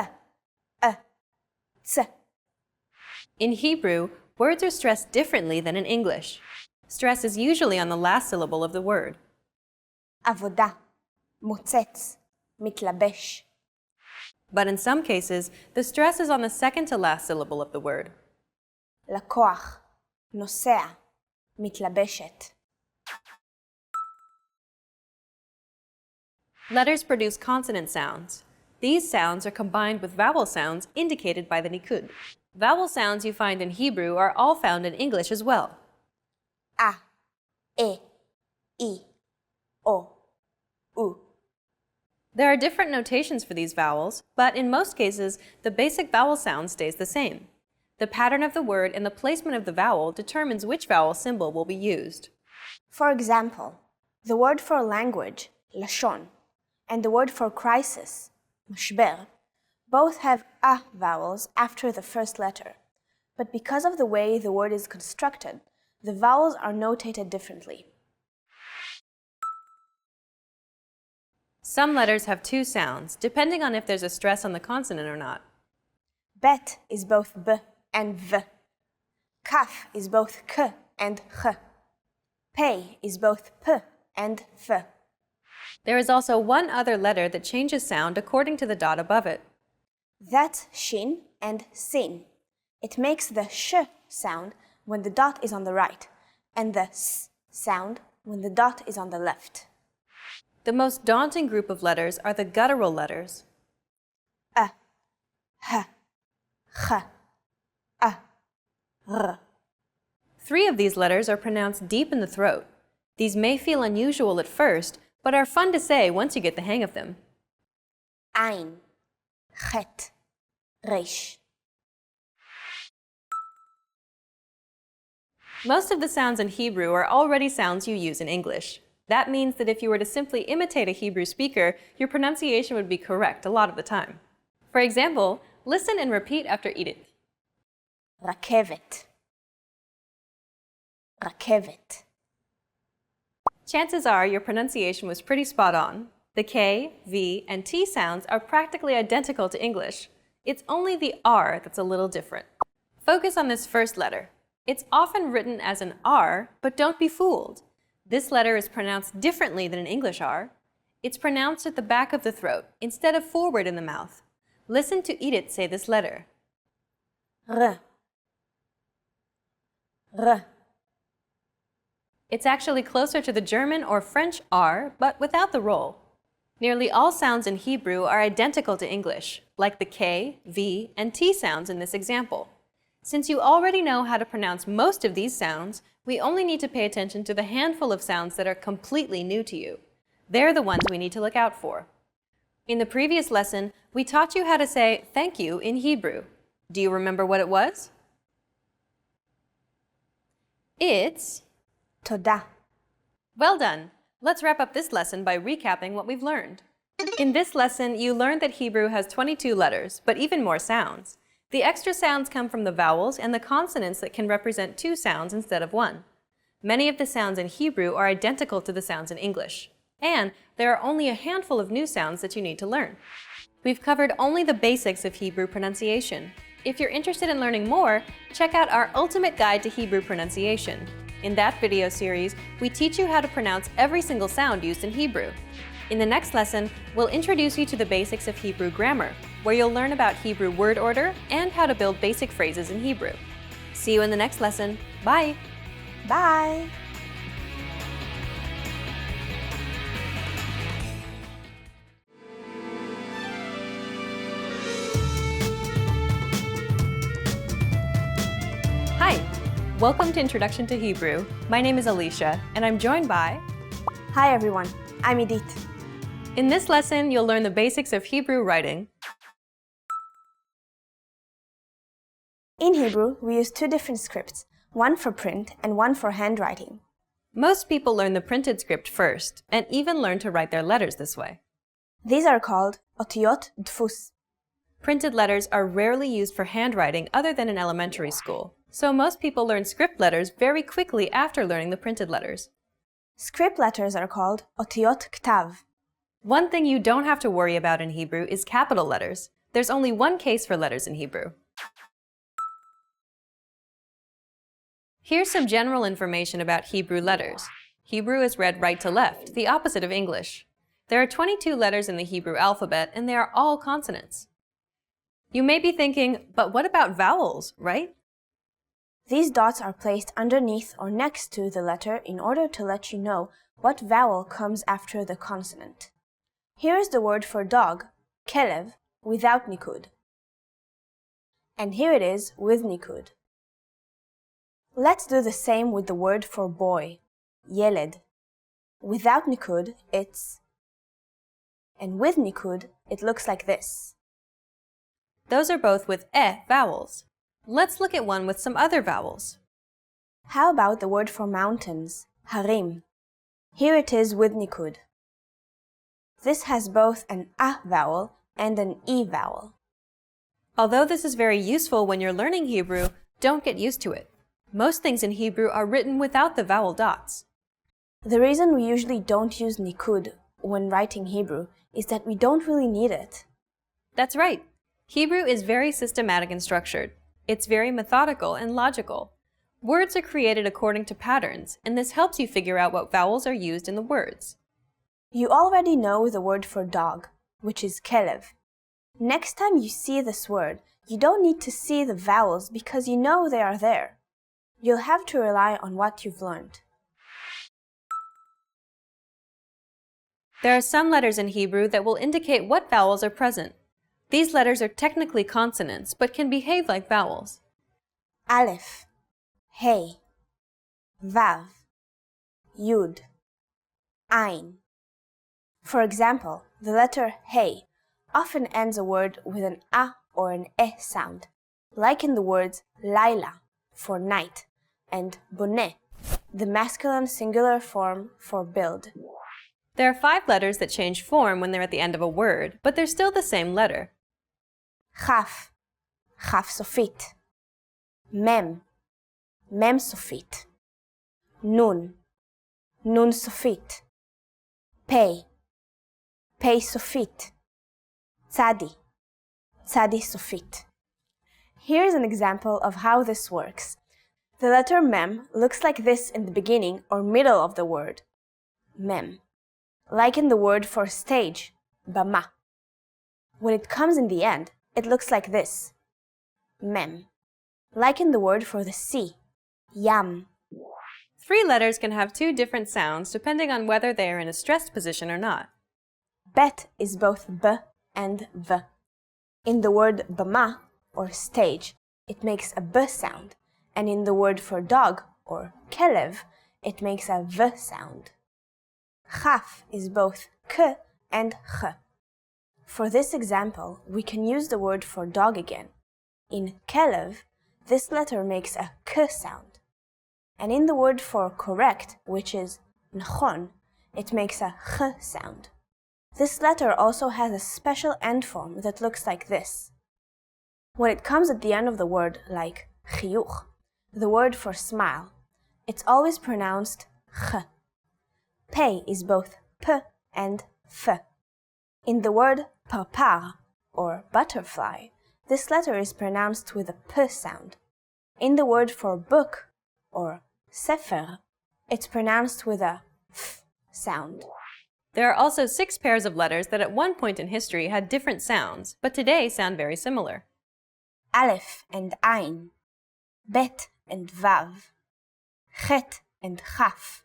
ts. In Hebrew, words are stressed differently than in English. Stress is usually on the last syllable of the word. עבודה, מוצץ, מתלבש. But in some cases, the stress is on the second to last syllable of the word. לקוח, נוסע, מתלבשת. Letters produce consonant sounds. These sounds are combined with vowel sounds indicated by the nikud. Vowel sounds you find in Hebrew are all found in English as well. A, E, I, O, U. There are different notations for these vowels, but in most cases, the basic vowel sound stays the same. The pattern of the word and the placement of the vowel determines which vowel symbol will be used. For example, the word for language, lashon, and the word for crisis, mashber, both have a vowels after the first letter. But because of the way the word is constructed, the vowels are notated differently. Some letters have two sounds, depending on if there's a stress on the consonant or not. Bet is both b and v. Kaf is both k and ch. Pei is both p and f. There is also one other letter that changes sound according to the dot above it. That's shin and sin. It makes the sh sound when the dot is on the right, and the s sound when the dot is on the left. The most daunting group of letters are the guttural letters. A, h, ch, a, r. 3 of these letters are pronounced deep in the throat. These may feel unusual at first, but are fun to say once you get the hang of them. Ein, chet, resh. Most of the sounds in Hebrew are already sounds you use in English. That means that if you were to simply imitate a Hebrew speaker, your pronunciation would be correct a lot of the time. For example, listen and repeat after Edith. רכבת. רכבת. Chances are your pronunciation was pretty spot on. The K, V, and T sounds are practically identical to English. It's only the R that's a little different. Focus on this first letter. It's often written as an R, but don't be fooled. This letter is pronounced differently than an English R. It's pronounced at the back of the throat instead of forward in the mouth. Listen to Edith say this letter. R. R. It's actually closer to the German or French R, but without the roll. Nearly all sounds in Hebrew are identical to English, like the K, V, and T sounds in this example. Since you already know how to pronounce most of these sounds, we only need to pay attention to the handful of sounds that are completely new to you. They're the ones we need to look out for. In the previous lesson, we taught you how to say thank you in Hebrew. Do you remember what it was? It's תודה. well done. Let's wrap up this lesson by recapping what we've learned. In this lesson, you learned that Hebrew has 22 letters, but even more sounds. The extra sounds come from the vowels and the consonants that can represent 2 sounds instead of 1. Many of the sounds in Hebrew are identical to the sounds in English. And there are only a handful of new sounds that you need to learn. We've covered only the basics of Hebrew pronunciation. If you're interested in learning more, check out our Ultimate Guide to Hebrew Pronunciation. In that video series, we teach you how to pronounce every single sound used in Hebrew. In the next lesson, we'll introduce you to the basics of Hebrew grammar, where you'll learn about Hebrew word order and how to build basic phrases in Hebrew. See you in the next lesson. Bye! Bye. Hi! Welcome to Introduction to Hebrew. My name is Alicia, and I'm joined by... Hi everyone, I'm Edith. In this lesson, you'll learn the basics of Hebrew writing. In Hebrew, we use 2 different scripts, one for print and one for handwriting. Most people learn the printed script first, and even learn to write their letters this way. These are called otiyot dfus. Printed letters are rarely used for handwriting other than in elementary school, so most people learn script letters very quickly after learning the printed letters. Script letters are called otiyot ktav. One thing you don't have to worry about in Hebrew is capital letters. There's only one case for letters in Hebrew. Here's some general information about Hebrew letters. Hebrew is read right to left, the opposite of English. There are 22 letters in the Hebrew alphabet, and they are all consonants. You may be thinking, but what about vowels, right? These dots are placed underneath or next to the letter in order to let you know what vowel comes after the consonant. Here is the word for dog, kelev, without nikud. And here it is with nikud. Let's do the same with the word for boy, yeled. Without nikud, it's... And with nikud, it looks like this. Those are both with vowels. Let's look at one with some other vowels. How about the word for mountains, harim? Here it is with nikud. This has both an a vowel and an e vowel. Although this is very useful when you're learning Hebrew, don't get used to it. Most things in Hebrew are written without the vowel dots. The reason we usually don't use nikud when writing Hebrew is that we don't really need it. That's right. Hebrew is very systematic and structured. It's very methodical and logical. Words are created according to patterns, and this helps you figure out what vowels are used in the words. You already know the word for dog, which is kelev. Next time you see this word, you don't need to see the vowels because you know they are there. You'll have to rely on what you've learned. There are some letters in Hebrew that will indicate what vowels are present. These letters are technically consonants, but can behave like vowels. Aleph, Hey, Vav, Yud, Ain. For example, the letter Hey often ends a word with an A or an E sound, like in the words Laila, for night, and Boneh, the masculine singular form for build. There are 5 letters that change form when they're at the end of a word, but they're still the same letter. כף, כף סופית. מם, מם סופית. נון, נון סופית. פי, פי סופית. צדי, צדי סופית. Here's an example of how this works. The letter mem looks like this in the beginning or middle of the word, mem, like in the word for stage, bama. When it comes in the end, it looks like this, mem, like in the word for the sea, yam. 3 letters can have 2 different sounds depending on whether they are in a stressed position or not. Bet is both b and v. In the word bama, or stage, it makes a b sound, and in the word for dog, or kelev, it makes a v sound. Chaf is both k and ch. For this example, we can use the word for dog again. In kelev, this letter makes a k sound. And in the word for correct, which is nachon, it makes a ch sound. This letter also has a special end form that looks like this. When it comes at the end of the word, like chiyuch, the word for smile, it's always pronounced ch. Pei is both p and f. In the word parpar, or butterfly, this letter is pronounced with a p sound. In the word for book, or sefer, it's pronounced with a f sound. There are also 6 pairs of letters that at one point in history had different sounds, but today sound very similar. Aleph and Ein, Bet and Vav, Chet and Chaf,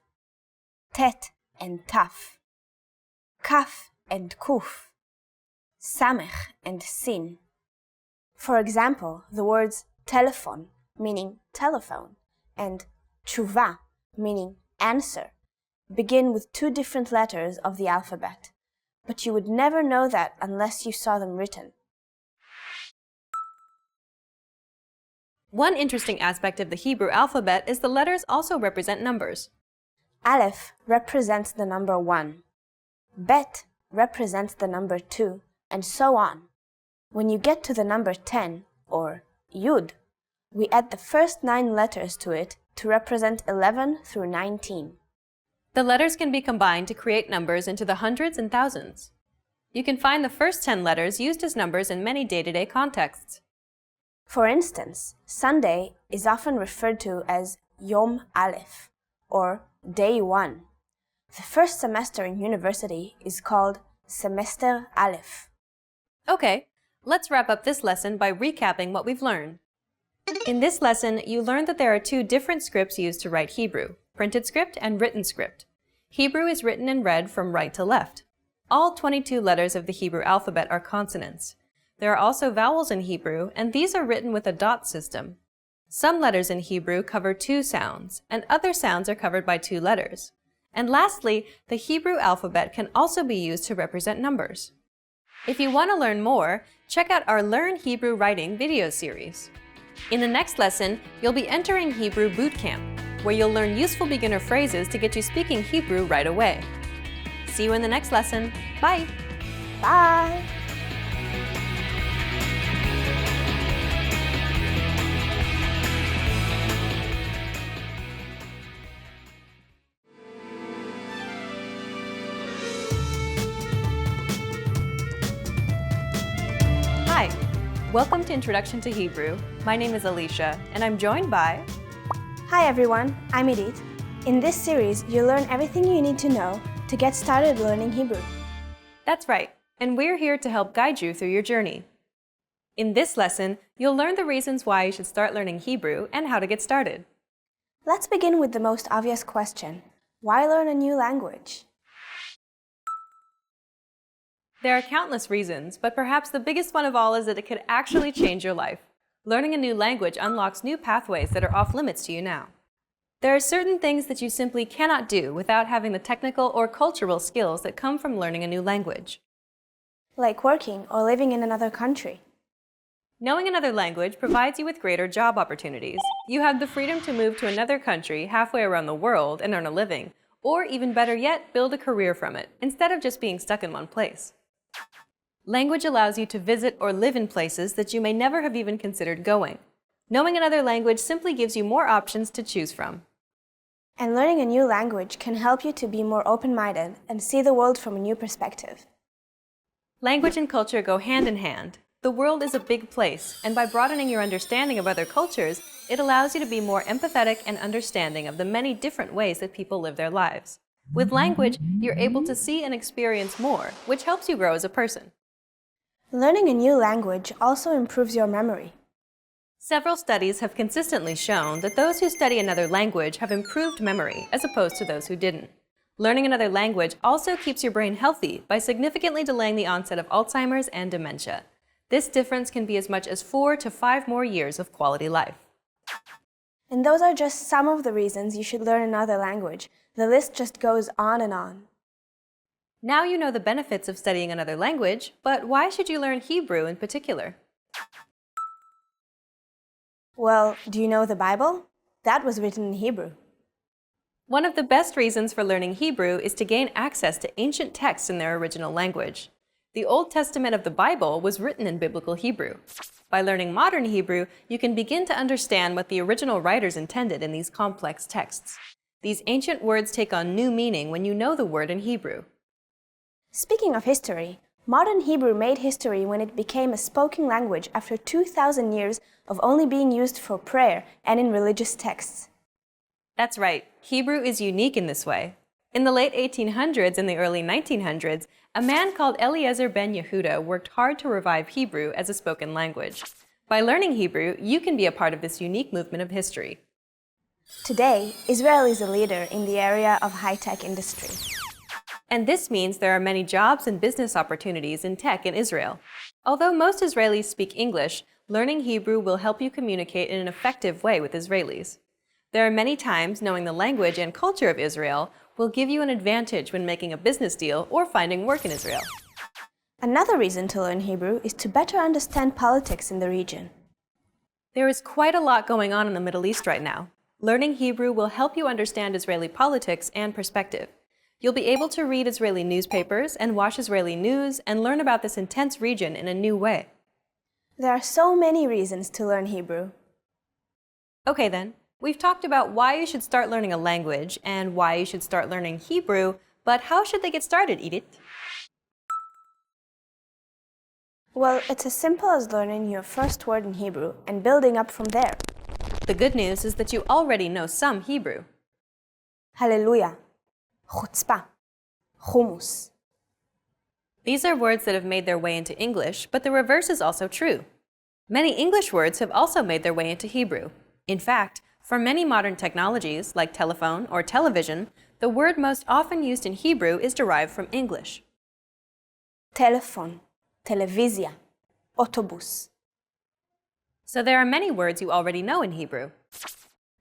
Tet and Taf, Kaf and Kuf, Samech and Sin. For example, the words telephone, meaning telephone, and tshuva, meaning answer, begin with 2 different letters of the alphabet, but you would never know that unless you saw them written. One interesting aspect of the Hebrew alphabet is the letters also represent numbers. Aleph represents the number 1. Bet represents the number 2, and so on. When you get to the number 10, or Yud, we add the first 9 letters to it to represent 11 through 19. The letters can be combined to create numbers into the hundreds and thousands. You can find the first 10 letters used as numbers in many day-to-day contexts. For instance, Sunday is often referred to as Yom Aleph, or Day 1. The first semester in university is called Semester Aleph. Okay, let's wrap up this lesson by recapping what we've learned. In this lesson, you learned that there are 2 different scripts used to write Hebrew, printed script and written script. Hebrew is written and read from right to left. All 22 letters of the Hebrew alphabet are consonants. There are also vowels in Hebrew, and these are written with a dot system. Some letters in Hebrew cover 2 sounds, and other sounds are covered by 2 letters. And lastly, the Hebrew alphabet can also be used to represent numbers. If you want to learn more, check out our Learn Hebrew Writing video series. In the next lesson, you'll be entering Hebrew Boot Camp, where you'll learn useful beginner phrases to get you speaking Hebrew right away. See you in the next lesson. Bye! Bye! Hi! Welcome to Introduction to Hebrew. My name is Alicia, and I'm joined by... Hi everyone, I'm Edith. In this series, you'll learn everything you need to know to get started learning Hebrew. That's right, and we're here to help guide you through your journey. In this lesson, you'll learn the reasons why you should start learning Hebrew and how to get started. Let's begin with the most obvious question. Why learn a new language? There are countless reasons, but perhaps the biggest one of all is that it could actually change your life. Learning a new language unlocks new pathways that are off limits to you now. There are certain things that you simply cannot do without having the technical or cultural skills that come from learning a new language. Like working or living in another country. Knowing another language provides you with greater job opportunities. You have the freedom to move to another country halfway around the world and earn a living, or even better yet, build a career from it, instead of just being stuck in one place. Language allows you to visit or live in places that you may never have even considered going. Knowing another language simply gives you more options to choose from. And learning a new language can help you to be more open-minded and see the world from a new perspective. Language and culture go hand in hand. The world is a big place, and by broadening your understanding of other cultures, it allows you to be more empathetic and understanding of the many different ways that people live their lives. With language, you're able to see and experience more, which helps you grow as a person. Learning a new language also improves your memory. Several studies have consistently shown that those who study another language have improved memory as opposed to those who didn't. Learning another language also keeps your brain healthy by significantly delaying the onset of Alzheimer's and dementia. This difference can be as much as 4 to 5 more years of quality life. And those are just some of the reasons you should learn another language. The list just goes on and on. Now you know the benefits of studying another language, but why should you learn Hebrew in particular? Well, do you know the Bible? That was written in Hebrew. One of the best reasons for learning Hebrew is to gain access to ancient texts in their original language. The Old Testament of the Bible was written in Biblical Hebrew. By learning modern Hebrew, you can begin to understand what the original writers intended in these complex texts. These ancient words take on new meaning when you know the word in Hebrew. Speaking of history, modern Hebrew made history when it became a spoken language after 2,000 years of only being used for prayer and in religious texts. That's right, Hebrew is unique in this way. In the late 1800s and the early 1900s, a man called Eliezer ben Yehuda worked hard to revive Hebrew as a spoken language. By learning Hebrew, you can be a part of this unique movement of history. Today, Israel is a leader in the area of high-tech industry. And this means there are many jobs and business opportunities in tech in Israel. Although most Israelis speak English, learning Hebrew will help you communicate in an effective way with Israelis. There are many times knowing the language and culture of Israel will give you an advantage when making a business deal or finding work in Israel. Another reason to learn Hebrew is to better understand politics in the region. There is quite a lot going on in the Middle East right now. Learning Hebrew will help you understand Israeli politics and perspective. You'll be able to read Israeli newspapers and watch Israeli news and learn about this intense region in a new way. There are so many reasons to learn Hebrew. Okay then, we've talked about why you should start learning a language and why you should start learning Hebrew, but how should they get started, Edith? Well, it's as simple as learning your first word in Hebrew and building up from there. The good news is that you already know some Hebrew. Hallelujah, chutzpah, hummus. These are words that have made their way into English, but the reverse is also true. Many English words have also made their way into Hebrew. In fact, for many modern technologies, like telephone or television, the word most often used in Hebrew is derived from English. Telephone, televizia, autobus. So there are many words you already know in Hebrew.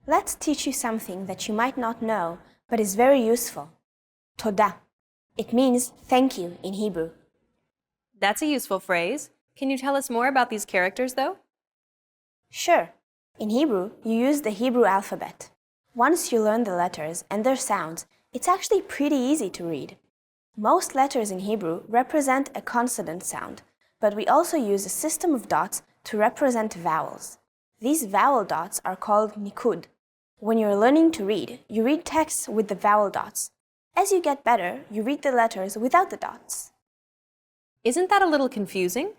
Let's teach you something that you might not know, but is very useful. Toda. It means thank you in Hebrew. That's a useful phrase. Can you tell us more about these characters, though? Sure. In Hebrew, you use the Hebrew alphabet. Once you learn the letters and their sounds, it's actually pretty easy to read. Most letters in Hebrew represent a consonant sound, but we also use a system of dots to represent vowels. These vowel dots are called nikud. When you're learning to read, you read texts with the vowel dots. As you get better, you read the letters without the dots. Isn't that a little confusing?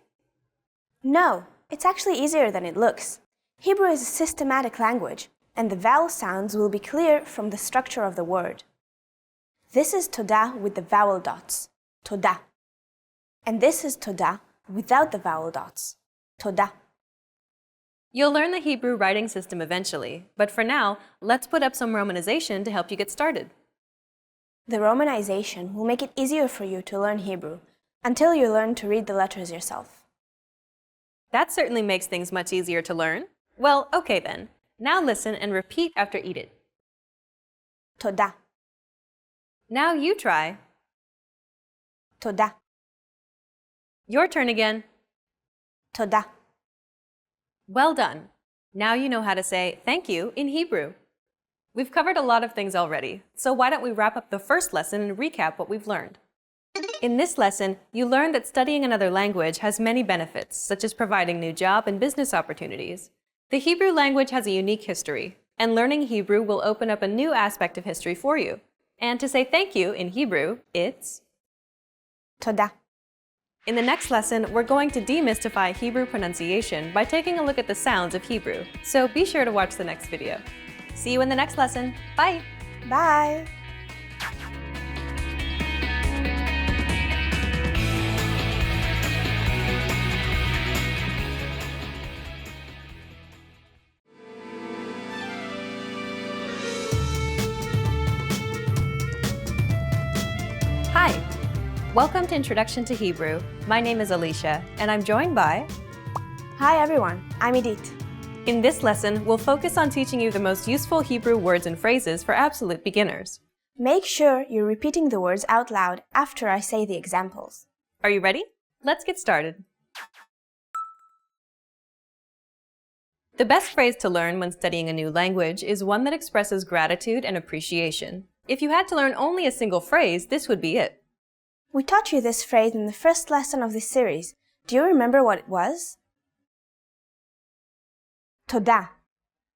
No, it's actually easier than it looks. Hebrew is a systematic language, and the vowel sounds will be clear from the structure of the word. This is Toda with the vowel dots, Toda. And this is Toda without the vowel dots, Toda. You'll learn the Hebrew writing system eventually, but for now, let's put up some romanization to help you get started. The romanization will make it easier for you to learn Hebrew until you learn to read the letters yourself. That certainly makes things much easier to learn. Well, okay then. Now listen and repeat after Edith. Toda, Now you try. Toda, Your turn again. Toda. Well done. Now you know how to say thank you in Hebrew. We've covered a lot of things already, so why don't we wrap up the first lesson and recap what we've learned? In this lesson, you learned that studying another language has many benefits, such as providing new job and business opportunities. The Hebrew language has a unique history, and learning Hebrew will open up a new aspect of history for you. And to say thank you in Hebrew, it's Toda. In the next lesson, we're going to demystify Hebrew pronunciation by taking a look at the sounds of Hebrew. So be sure to watch the next video. See you in the next lesson. Bye! Bye! Hi! Welcome to Introduction to Hebrew. My name is Alicia, and I'm joined by... Hi everyone, I'm Edith. In this lesson, we'll focus on teaching you the most useful Hebrew words and phrases for absolute beginners. Make sure you're repeating the words out loud after I say the examples. Are you ready? Let's get started. The best phrase to learn when studying a new language is one that expresses gratitude and appreciation. If you had to learn only a single phrase, this would be it. We taught you this phrase in the first lesson of this series. Do you remember what it was? Toda.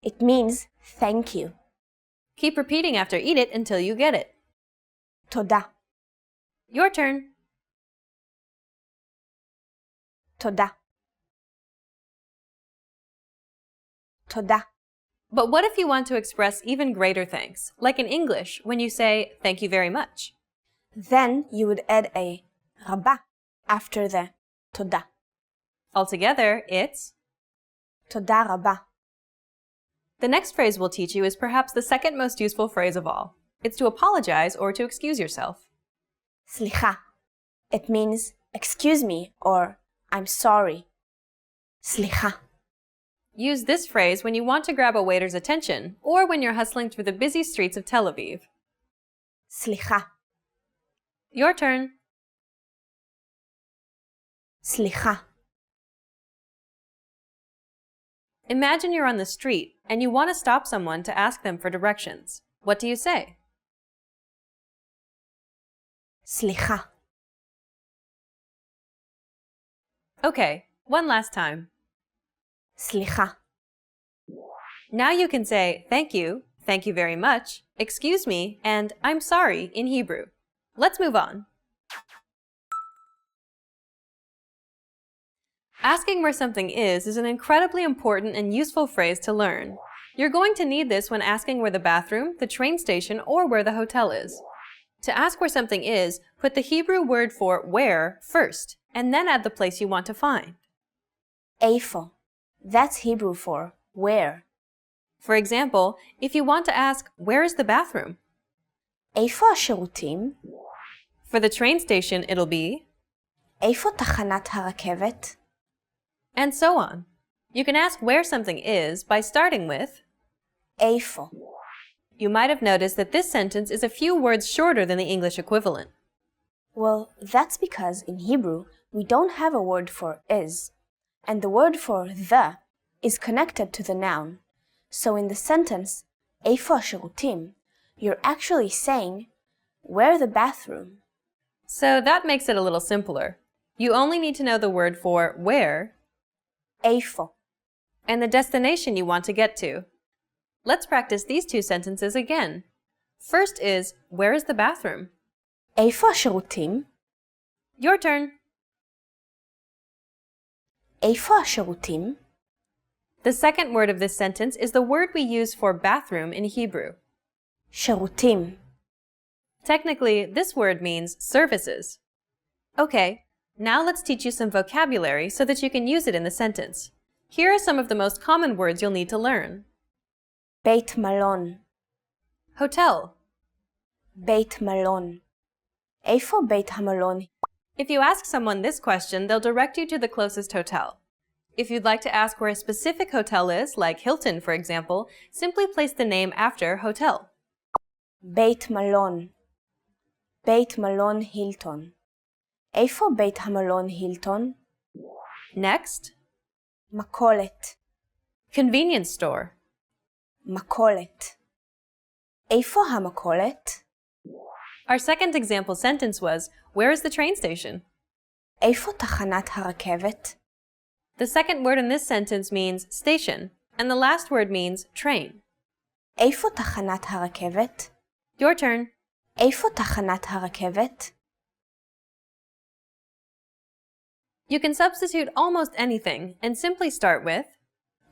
It means thank you. Keep repeating after eat it until you get it. Toda. Your turn. Toda. Toda. But what if you want to express even greater thanks, like in English when you say thank you very much? Then you would add a rabba after the toda. Altogether, it's Toda rabba. The next phrase we'll teach you is perhaps the second most useful phrase of all. It's to apologize or to excuse yourself. Slicha. It means excuse me or I'm sorry. Slicha. Use this phrase when you want to grab a waiter's attention or when you're hustling through the busy streets of Tel Aviv. Slicha. Your turn. Slicha. Imagine you're on the street and you want to stop someone to ask them for directions. What do you say? Slicha. Okay, one last time. Slicha. Now you can say thank you very much, excuse me, and I'm sorry in Hebrew. Let's move on. Asking where something is an incredibly important and useful phrase to learn. You're going to need this when asking where the bathroom, the train station, or where the hotel is. To ask where something is, put the Hebrew word for where first, and then add the place you want to find. Eifo. That's Hebrew for where. For example, if you want to ask, where is the bathroom? Eifo השירותים? For the train station, it'll be, איפה תחנת הרכבת? and so on. You can ask where something is by starting with, איפה. You might have noticed that this sentence is a few words shorter than the English equivalent. Well, that's because in Hebrew, we don't have a word for is, and the word for the is connected to the noun. So in the sentence, איפה השירותים, you're actually saying, where the bathroom? So that makes it a little simpler. You only need to know the word for where איפה. and the destination you want to get to. Let's practice these two sentences again. First is, where is the bathroom? איפה השירותים? Your turn. איפה השירותים? The second word of this sentence is the word we use for bathroom in Hebrew. שירותים. Technically, this word means services. Okay, now let's teach you some vocabulary so that you can use it in the sentence. Here are some of the most common words you'll need to learn. בית מלון. Hotel. בית מלון. איפה בית המלון? If you ask someone this question, they'll direct you to the closest hotel. If you'd like to ask where a specific hotel is, like Hilton, for example, simply place the name after hotel. בית מלון. בית מלון הילטון. איפה בית המלון הילטון? Next, מכולת. convenience store. מכולת. איפה המכולת? Our second example sentence was, where is the train station? איפה תחנת הרכבת? The second word in this sentence means station, and the last word means train. איפה תחנת הרכבת? Your turn. איפה תחנת הרכבת? You can substitute almost anything and simply start with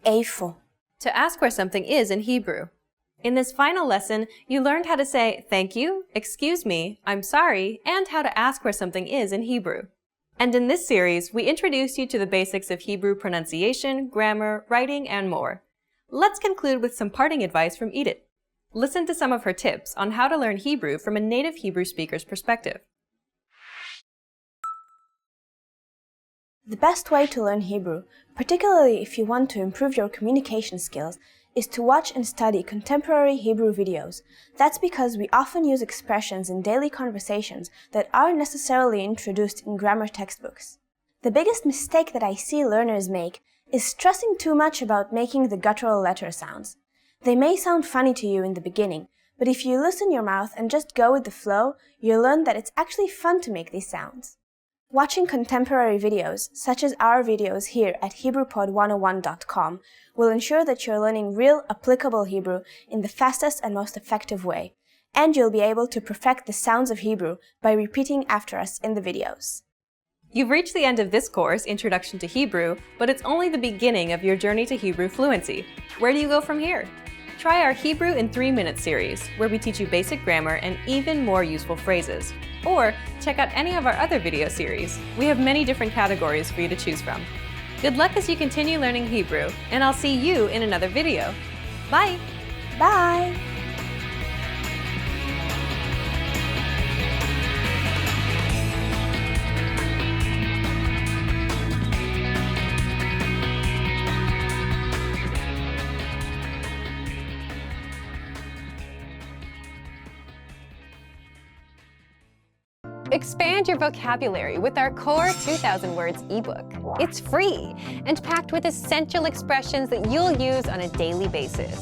איפה. to ask where something is in Hebrew. In this final lesson, you learned how to say thank you, excuse me, I'm sorry, and how to ask where something is in Hebrew. And in this series, we introduced you to the basics of Hebrew pronunciation, grammar, writing, and more. Let's conclude with some parting advice from Edith. Listen to some of her tips on how to learn Hebrew from a native Hebrew speaker's perspective. The best way to learn Hebrew, particularly if you want to improve your communication skills, is to watch and study contemporary Hebrew videos. That's because we often use expressions in daily conversations that aren't necessarily introduced in grammar textbooks. The biggest mistake that I see learners make is stressing too much about making the guttural letter sounds. They may sound funny to you in the beginning, but if you loosen your mouth and just go with the flow, you'll learn that it's actually fun to make these sounds. Watching contemporary videos, such as our videos here at HebrewPod101.com, will ensure that you're learning real, applicable Hebrew in the fastest and most effective way, and you'll be able to perfect the sounds of Hebrew by repeating after us in the videos. You've reached the end of this course, Introduction to Hebrew, but it's only the beginning of your journey to Hebrew fluency. Where do you go from here? Try our Hebrew in 3-minute series, where we teach you basic grammar and even more useful phrases. Or check out any of our other video series. We have many different categories for you to choose from. Good luck as you continue learning Hebrew, and I'll see you in another video. Bye! Bye! Expand your vocabulary with our Core 2000 Words ebook. It's free and packed with essential expressions that you'll use on a daily basis.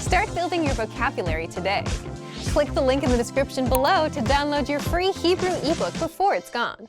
Start building your vocabulary today. Click the link in the description below to download your free Hebrew ebook before it's gone.